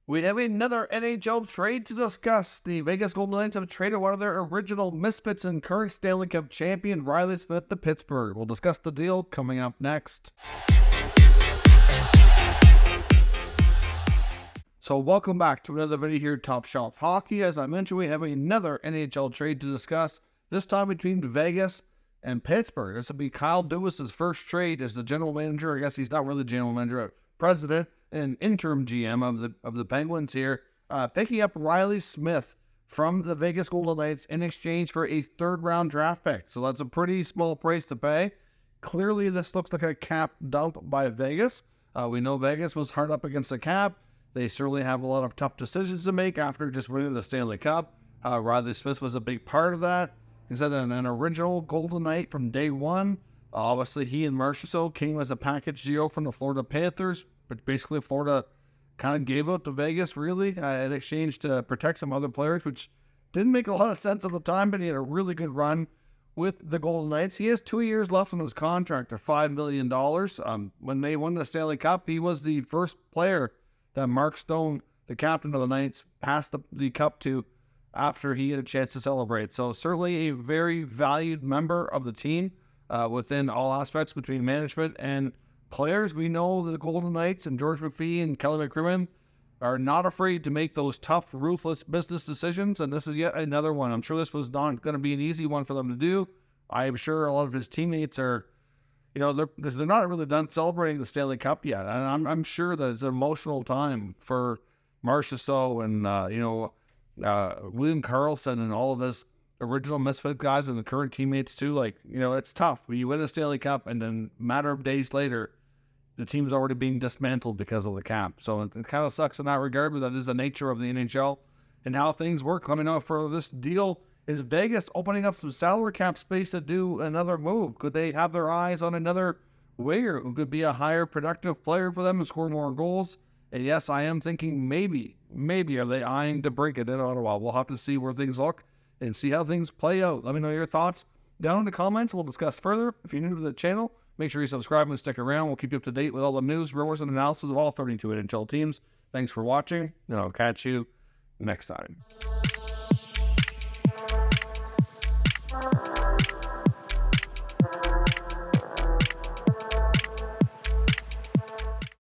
We have another NHL trade to discuss. The Vegas Golden Knights have traded one of their original misfits and current Stanley Cup champion Reilly to Pittsburgh. We'll discuss the deal coming up next. So welcome back to another video here, Top Shelf Hockey. As I mentioned, we have another NHL trade to discuss, this time between Vegas and Pittsburgh. This will be Kyle Dubas's first trade as the general manager. I guess he's not really general manager, president and interim GM of the Penguins here, picking up Reilly Smith from the Vegas Golden Knights in exchange for a third-round draft pick. So that's a pretty small price to pay. Clearly, this looks like a cap dump by Vegas. We know Vegas was hard up against the cap. They certainly have a lot of tough decisions to make after just winning the Stanley Cup. Reilly Smith was a big part of that. He's an original Golden Knight from day one. Obviously, he and Marchessault came as a package deal from the Florida Panthers, but basically Florida kind of gave out to Vegas, really, in exchange to protect some other players, which didn't make a lot of sense at the time, but he had a really good run with the Golden Knights. He has 2 years left on his contract of $5 million. When they won the Stanley Cup, he was the first player that Mark Stone, the captain of the Knights, passed the cup to after he had a chance to celebrate. So certainly a very valued member of the team within all aspects between management and players. We know that the Golden Knights and George McPhee and Kelly McCrimmon are not afraid to make those tough, ruthless business decisions, and this is yet another one. I'm sure this was not going to be an easy one for them to do. I'm sure a lot of his teammates are, because they're not really done celebrating the Stanley Cup yet, and I'm sure that it's an emotional time for Marchessault and William Karlsson and all of his original misfit guys and the current teammates too. It's tough when you win a Stanley Cup and then a matter of days later, the team's already being dismantled because of the cap. So it kind of sucks in that regard, but that is the nature of the NHL and how things work. Let me know for this deal. Is Vegas opening up some salary cap space to do another move? Could they have their eyes on another winger who could be a higher productive player for them and score more goals? And yes, I am thinking maybe are they eyeing to break it in Ottawa? We'll have to see where things look and see how things play out. Let me know your thoughts down in the comments. We'll discuss further. If you're new to the channel, make sure you subscribe and stick around. We'll keep you up to date with all the news, rumors, and analysis of all 32 NHL teams. Thanks for watching, and I'll catch you next time.